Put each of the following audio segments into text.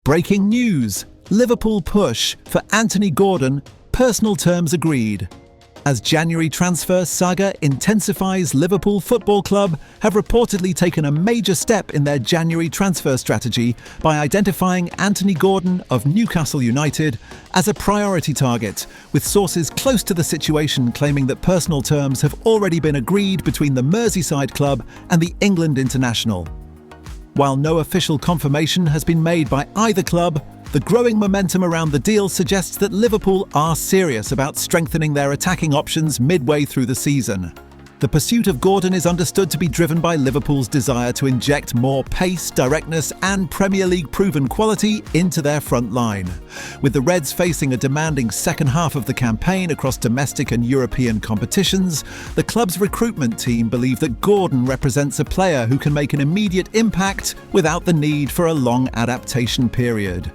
Breaking news! Liverpool push for Anthony Gordon, personal terms agreed. As January transfer Saga Intensifies, Liverpool Football Club have reportedly taken a major step in their January transfer strategy by identifying Antony Gordon of Newcastle United as a priority target, with sources close to the situation claiming that personal terms have already been agreed between the Merseyside club and the England international. While no official confirmation has been made by either club, the growing momentum around the deal suggests that Liverpool are serious about strengthening their attacking options midway through the season. The pursuit of Gordon is understood to be driven by Liverpool's desire to inject more pace, directness and Premier League proven quality into their front line. With the Reds facing a demanding second half of the campaign across domestic and European competitions, the club's recruitment team believe that Gordon represents a player who can make an immediate impact without the need for a long adaptation period.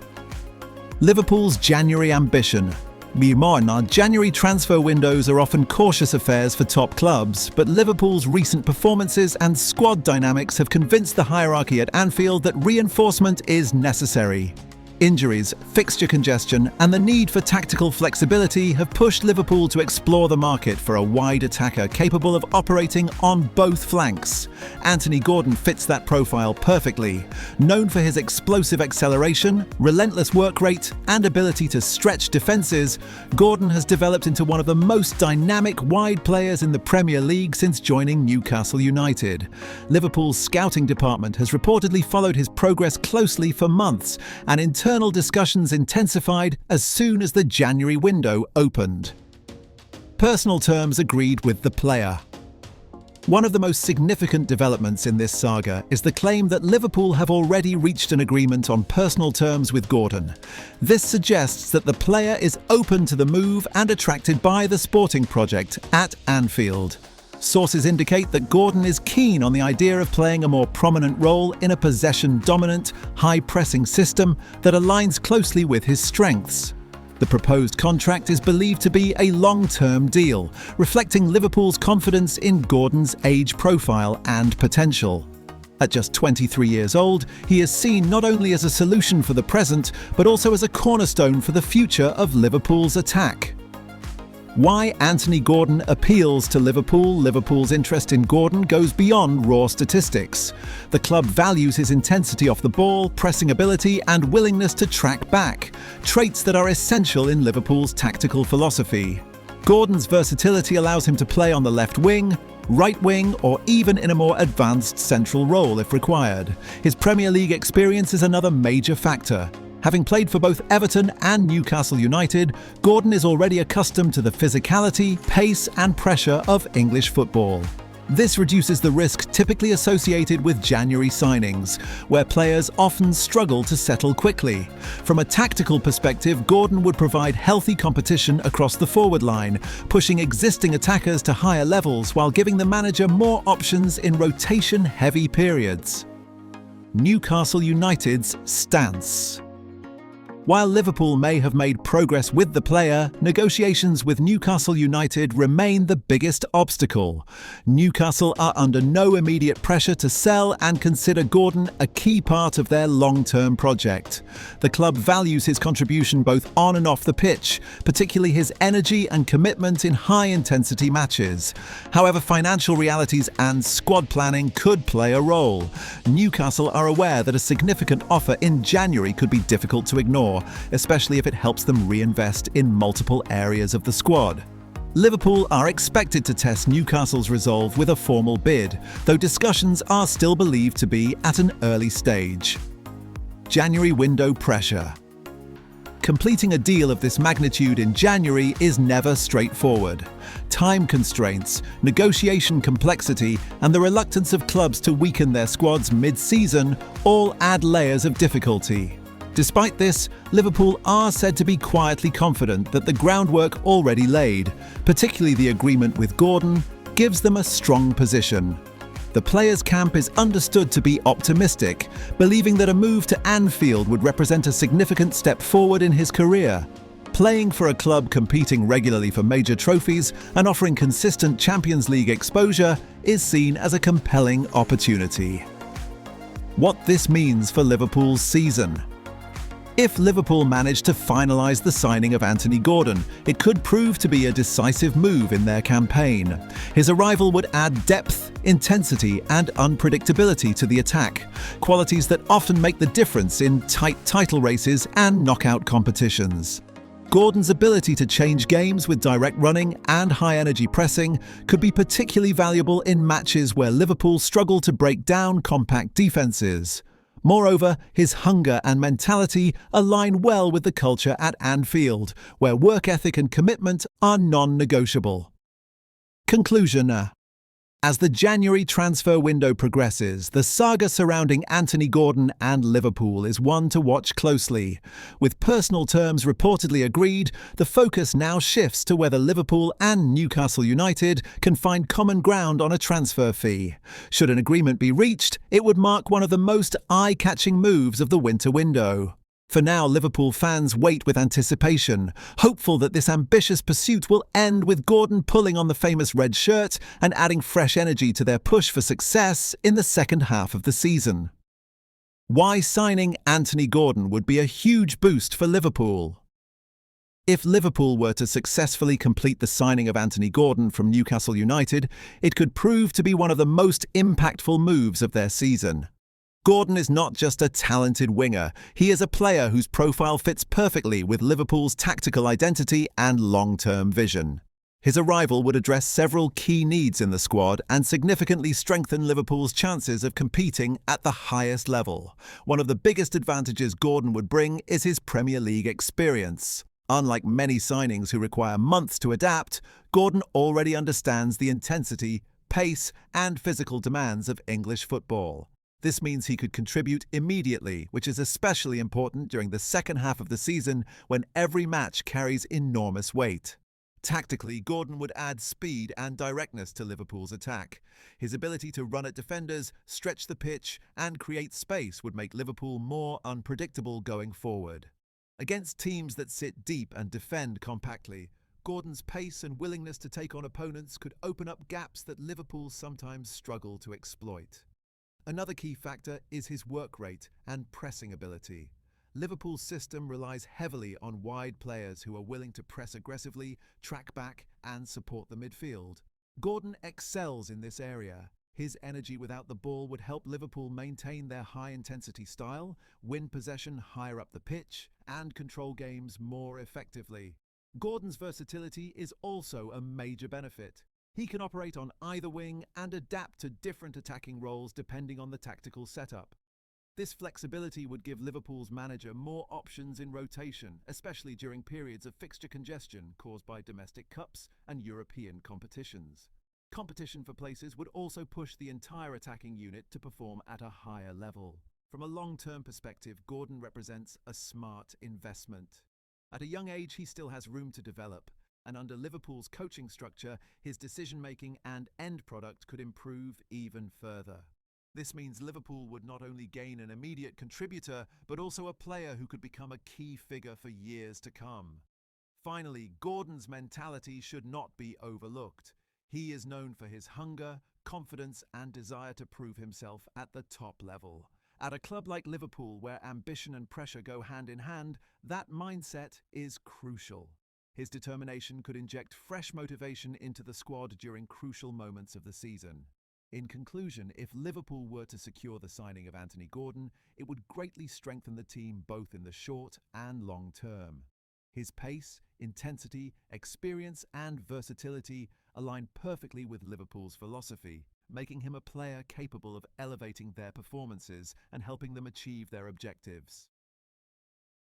Liverpool's January ambition. January transfer windows are often cautious affairs for top clubs, but Liverpool's recent performances and squad dynamics have convinced the hierarchy at Anfield that reinforcement is necessary. Injuries, fixture congestion, and the need for tactical flexibility have pushed Liverpool to explore the market for a wide attacker capable of operating on both flanks. Anthony Gordon fits that profile perfectly. Known for his explosive acceleration, relentless work rate, and ability to stretch defences, Gordon has developed into one of the most dynamic wide players in the Premier League since joining Newcastle United. Liverpool's scouting department has reportedly followed his progress closely for months, and internal discussions intensified as soon as the January window opened. Personal terms agreed with the player. One of the most significant developments in this saga is the claim that Liverpool have already reached an agreement on personal terms with Gordon. This suggests that the player is open to the move and attracted by the sporting project at Anfield. Sources indicate that Gordon is keen on the idea of playing a more prominent role in a possession-dominant, high-pressing system that aligns closely with his strengths. The proposed contract is believed to be a long-term deal, reflecting Liverpool's confidence in Gordon's age profile and potential. At just 23 years old, he is seen not only as a solution for the present, but also as a cornerstone for the future of Liverpool's attack. Why Anthony Gordon appeals to Liverpool. Liverpool's interest in Gordon goes beyond raw statistics. The club values his intensity off the ball, pressing ability and willingness to track back, traits that are essential in Liverpool's tactical philosophy. Gordon's versatility allows him to play on the left wing, right wing, or even in a more advanced central role if required. His Premier League experience is another major factor. Having played for both Everton and Newcastle United, Gordon is already accustomed to the physicality, pace and pressure of English football. This reduces the risk typically associated with January signings, where players often struggle to settle quickly. From a tactical perspective, Gordon would provide healthy competition across the forward line, pushing existing attackers to higher levels while giving the manager more options in rotation-heavy periods. Newcastle United's stance. While Liverpool may have made progress with the player, negotiations with Newcastle United remain the biggest obstacle. Newcastle are under no immediate pressure to sell and consider Gordon a key part of their long-term project. The club values his contribution both on and off the pitch, particularly his energy and commitment in high-intensity matches. However, financial realities and squad planning could play a role. Newcastle are aware that a significant offer in January could be difficult to ignore, especially if it helps them reinvest in multiple areas of the squad. Liverpool are expected to test Newcastle's resolve with a formal bid, though discussions are still believed to be at an early stage. January window pressure. Completing a deal of this magnitude in January is never straightforward. Time constraints, negotiation complexity, and the reluctance of clubs to weaken their squads mid-season all add layers of difficulty. Despite this, Liverpool are said to be quietly confident that the groundwork already laid, particularly the agreement with Gordon, gives them a strong position. The players' camp is understood to be optimistic, believing that a move to Anfield would represent a significant step forward in his career. Playing for a club competing regularly for major trophies and offering consistent Champions League exposure is seen as a compelling opportunity. What this means for Liverpool's season. If Liverpool managed to finalise the signing of Anthony Gordon, it could prove to be a decisive move in their campaign. His arrival would add depth, intensity and unpredictability to the attack, qualities that often make the difference in tight title races and knockout competitions. Gordon's ability to change games with direct running and high-energy pressing could be particularly valuable in matches where Liverpool struggle to break down compact defences. Moreover, his hunger and mentality align well with the culture at Anfield, where work ethic and commitment are non-negotiable. Conclusion. As the January transfer window progresses, the saga surrounding Anthony Gordon and Liverpool is one to watch closely. With personal terms reportedly agreed, the focus now shifts to whether Liverpool and Newcastle United can find common ground on a transfer fee. Should an agreement be reached, it would mark one of the most eye-catching moves of the winter window. For now, Liverpool fans wait with anticipation, hopeful that this ambitious pursuit will end with Gordon pulling on the famous red shirt and adding fresh energy to their push for success in the second half of the season. Why signing Anthony Gordon would be a huge boost for Liverpool. If Liverpool were to successfully complete the signing of Anthony Gordon from Newcastle United, it could prove to be one of the most impactful moves of their season. Gordon is not just a talented winger, he is a player whose profile fits perfectly with Liverpool's tactical identity and long-term vision. His arrival would address several key needs in the squad and significantly strengthen Liverpool's chances of competing at the highest level. One of the biggest advantages Gordon would bring is his Premier League experience. Unlike many signings who require months to adapt, Gordon already understands the intensity, pace and physical demands of English football. This means he could contribute immediately, which is especially important during the second half of the season when every match carries enormous weight. Tactically, Gordon would add speed and directness to Liverpool's attack. His ability to run at defenders, stretch the pitch, and create space would make Liverpool more unpredictable going forward. Against teams that sit deep and defend compactly, Gordon's pace and willingness to take on opponents could open up gaps that Liverpool sometimes struggle to exploit. Another key factor is his work rate and pressing ability. Liverpool's system relies heavily on wide players who are willing to press aggressively, track back, and support the midfield. Gordon excels in this area. His energy without the ball would help Liverpool maintain their high-intensity style, win possession higher up the pitch, and control games more effectively. Gordon's versatility is also a major benefit. He can operate on either wing and adapt to different attacking roles depending on the tactical setup. This flexibility would give Liverpool's manager more options in rotation, especially during periods of fixture congestion caused by domestic cups and European competitions. Competition for places would also push the entire attacking unit to perform at a higher level. From a long-term perspective, Gordon represents a smart investment. At a young age, he still has room to develop, and under Liverpool's coaching structure, his decision-making and end product could improve even further. This means Liverpool would not only gain an immediate contributor, but also a player who could become a key figure for years to come. Finally, Gordon's mentality should not be overlooked. He is known for his hunger, confidence, and desire to prove himself at the top level. At a club like Liverpool, where ambition and pressure go hand in hand, that mindset is crucial. His determination could inject fresh motivation into the squad during crucial moments of the season. In conclusion, if Liverpool were to secure the signing of Anthony Gordon, it would greatly strengthen the team both in the short and long term. His pace, intensity, experience and versatility align perfectly with Liverpool's philosophy, making him a player capable of elevating their performances and helping them achieve their objectives.